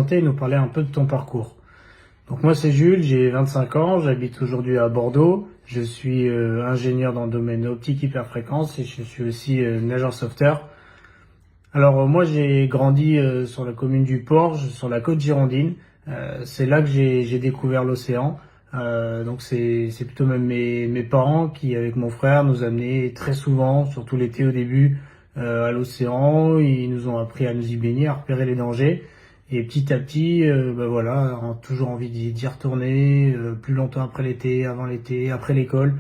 présenter et nous parler un peu de ton parcours. Donc moi c'est Jules, j'ai 25 ans, j'habite aujourd'hui à Bordeaux. Je suis ingénieur dans le domaine optique hyperfréquence et je suis aussi nageur sauveteur. Alors moi j'ai grandi sur la commune du Porge, sur la côte girondine. C'est là que j'ai découvert l'océan. Donc c'est plutôt même mes parents qui, avec mon frère, nous amenaient très souvent, surtout l'été au début, à l'océan. Ils nous ont appris à nous y baigner, à repérer les dangers. Et petit à petit, voilà, on a toujours envie d'y retourner, plus longtemps après l'été, avant l'été, après l'école.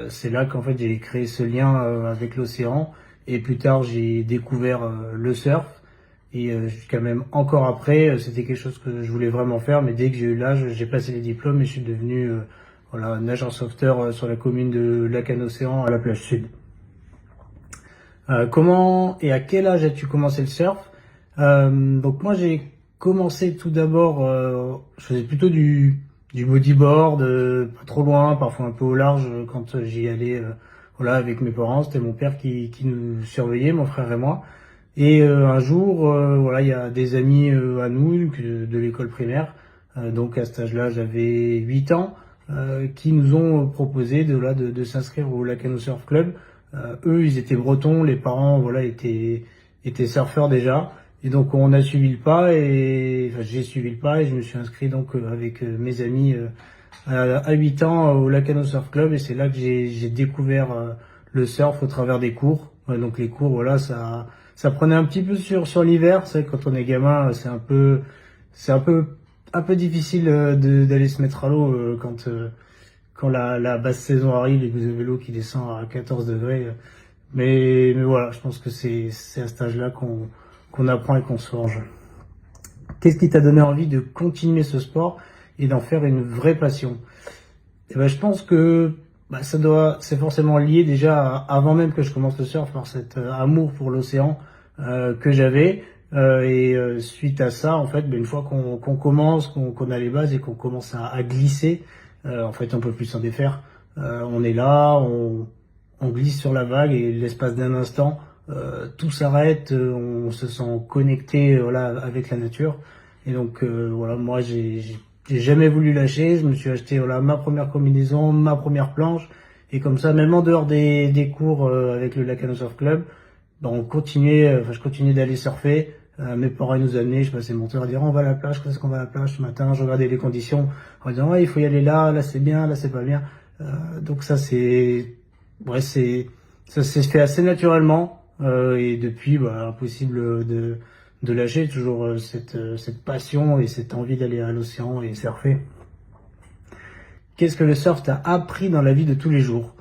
C'est là qu'en fait j'ai créé ce lien avec l'océan. Et plus tard, j'ai découvert le surf. Et jusqu'à même encore après, c'était quelque chose que je voulais vraiment faire. Mais dès que j'ai eu l'âge, j'ai passé les diplômes et je suis devenu voilà, nageur sauveteur sur la commune de Lacanocéan à la plage sud. Comment et à quel âge as-tu commencé le surf? Donc moi, j'ai commencé tout d'abord, je faisais plutôt du bodyboard, pas trop loin, parfois un peu au large quand j'y allais voilà, avec mes parents. C'était mon père qui nous surveillait, mon frère et moi. Et un jour, voilà, il y a des amis à nous de l'école primaire, donc à cet âge-là, j'avais 8 ans, qui nous ont proposé de s'inscrire au Lacano Surf Club. Eux, ils étaient bretons, les parents, voilà, étaient surfeurs déjà. Et donc on a suivi le pas enfin, j'ai suivi le pas et je me suis inscrit donc avec mes amis à 8 ans au Lacano Surf Club et c'est là que j'ai découvert le surf au travers des cours. Ouais, donc les cours, voilà, ça prenait un petit peu sur l'hiver. C'est vrai que quand on est gamin, c'est un peu difficile d'aller se mettre à l'eau quand la basse saison arrive et que vous avez l'eau qui descend à 14 degrés. Mais voilà, je pense que c'est à cet âge-là qu'on apprend et qu'on se forge. Qu'est-ce qui t'a donné envie de continuer ce sport et d'en faire une vraie passion? Et ben, je pense que c'est forcément lié déjà avant même que je commence le surf par cet amour pour l'océan que j'avais. Suite à ça, en fait, une fois qu'on commence, qu'on a les bases et qu'on commence à glisser, en fait, on peut plus s'en défaire. On est là, on glisse sur la vague et l'espace d'un instant, tout s'arrête, on se sent connecté voilà, avec la nature. Et donc voilà, moi j'ai jamais voulu lâcher, je me suis acheté voilà, ma première combinaison, ma première planche. Et comme ça, même en dehors des cours avec le Lacano Surf Club, on continuait, je continuais d'aller surfer. Mes parents ils nous amenaient, je passais mon temps à dire on va à la plage, quand est-ce qu'on va à la plage ce matin, je regardais les conditions en disant ouais il faut y aller là c'est bien, là c'est pas bien. Donc ça ça s'est fait assez naturellement et depuis impossible de lâcher toujours cette passion et cette envie d'aller à l'océan et surfer. Qu'est-ce que le surf t'a appris dans la vie de tous les jours?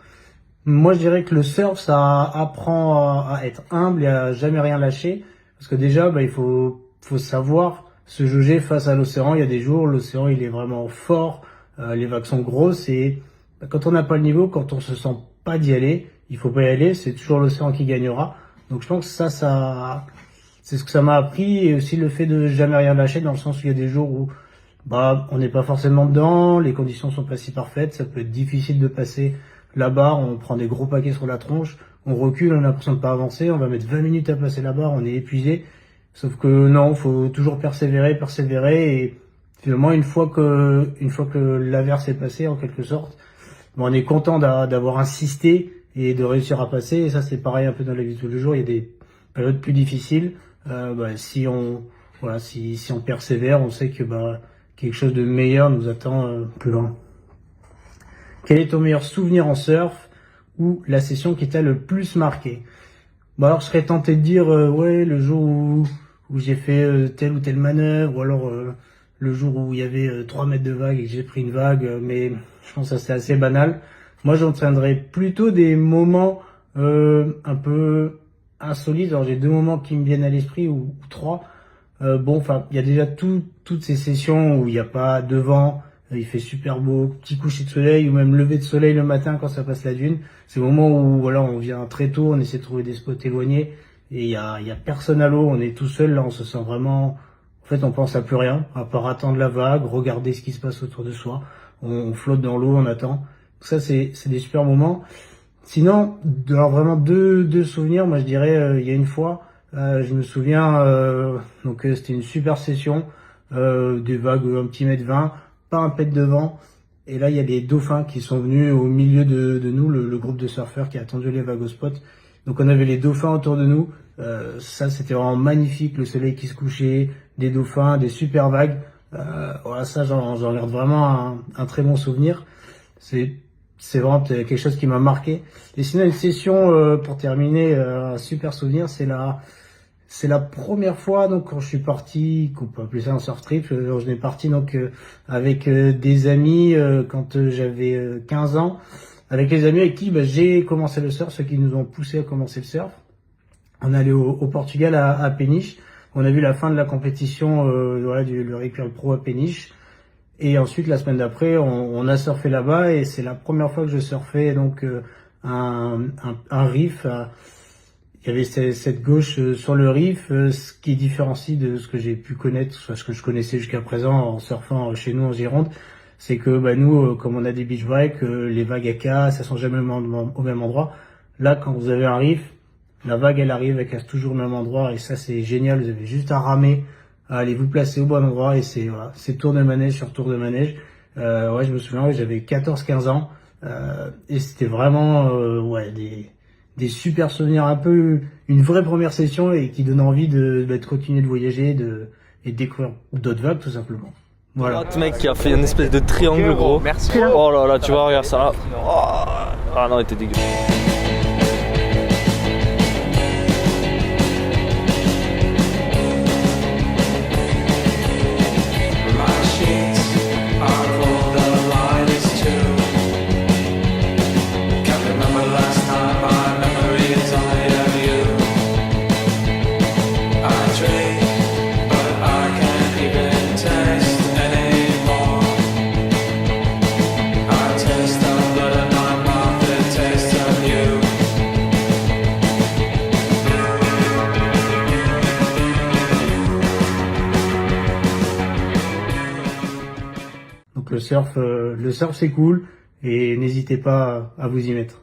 Moi je dirais que le surf ça apprend à être humble et à jamais rien lâcher parce que déjà il faut savoir se jauger face à l'océan. Il y a des jours l'océan il est vraiment fort, les vagues sont grosses et quand on n'a pas le niveau, quand on se sent pas d'y aller, il faut pas y aller, c'est toujours l'océan qui gagnera. Donc je pense que ça c'est ce que ça m'a appris et aussi le fait de jamais rien lâcher dans le sens où il y a des jours où on n'est pas forcément dedans, les conditions sont pas si parfaites, ça peut être difficile de passer la barre, on prend des gros paquets sur la tronche, on recule, on a l'impression de pas avancer, on va mettre 20 minutes à passer la barre, on est épuisé. Sauf que non, faut toujours persévérer et finalement une fois que l'averse est passée en quelque sorte, on est content d'avoir insisté et de réussir à passer. Et ça, c'est pareil un peu dans la vie de tous les jours. Il y a des périodes plus difficiles. Si on persévère, on sait que quelque chose de meilleur nous attend plus loin. Quel est ton meilleur souvenir en surf ou la session qui t'a le plus marqué? Alors, je serais tenté de dire ouais, le jour où j'ai fait telle ou telle manœuvre, ou alors le jour où il y avait 3 mètres de vague et que j'ai pris une vague, mais je pense que ça c'est assez banal. Moi j'entraînerais plutôt des moments un peu insolites. Alors j'ai 2 moments qui me viennent à l'esprit ou 3. Il y a déjà toutes ces sessions où il n'y a pas de vent, il fait super beau, petit coucher de soleil ou même lever de soleil le matin quand ça passe la dune. C'est le moment où voilà, on vient très tôt, on essaie de trouver des spots éloignés et il y a personne à l'eau, on est tout seul là, on se sent vraiment. En fait, on pense à plus rien, à part attendre la vague, regarder ce qui se passe autour de soi. On flotte dans l'eau, on attend. Ça, c'est des super moments. Sinon, alors vraiment deux souvenirs. Moi, je dirais, il y a une fois, je me souviens, c'était une super session. des vagues un petit mètre 20, pas un pet de vent. Et là, il y a les dauphins qui sont venus au milieu de nous, le groupe de surfeurs qui a attendu les vagues au spot. Donc on avait les dauphins autour de nous. Ça, c'était vraiment magnifique, le soleil qui se couchait, des dauphins, des super vagues. Voilà, ça, j'en garde vraiment un très bon souvenir. C'est vraiment quelque chose qui m'a marqué. Et sinon, une session, pour terminer, un super souvenir, c'est la première fois donc quand je suis parti, qu'on peut appeler ça un surf trip, je suis parti donc avec des amis quand j'avais 15 ans, avec les amis avec qui j'ai commencé le surf, ceux qui nous ont poussé à commencer le surf. On est allé au Portugal à Péniche. On a vu la fin de la compétition voilà, le Rick Curl Pro à Péniche. Et ensuite, la semaine d'après, on a surfé là-bas et c'est la première fois que je surfais donc un reef. Il y avait cette gauche sur le reef, ce qui différencie de ce que j'ai pu connaître, soit ce que je connaissais jusqu'à présent en surfant chez nous en Gironde, c'est que nous, comme on a des beach breaks, les vagues à K, ça sont jamais au même endroit. Là, quand vous avez un reef, la vague elle arrive, elle casse toujours au même endroit et ça c'est génial. Vous avez juste à ramer, à aller vous placer au bon endroit et c'est tour de manège sur tour de manège. Ouais, je me souviens, ouais, j'avais 14-15 ans et c'était vraiment des super souvenirs, un peu une vraie première session et qui donne envie de continuer de voyager et de découvrir d'autres vagues tout simplement. Voilà. Ce mec qui a fait une espèce de triangle gros. Merci. Oh là là, tu vois, regarde ça. Oh. Ah non, il était dégueu. Donc le surf c'est cool et n'hésitez pas à vous y mettre.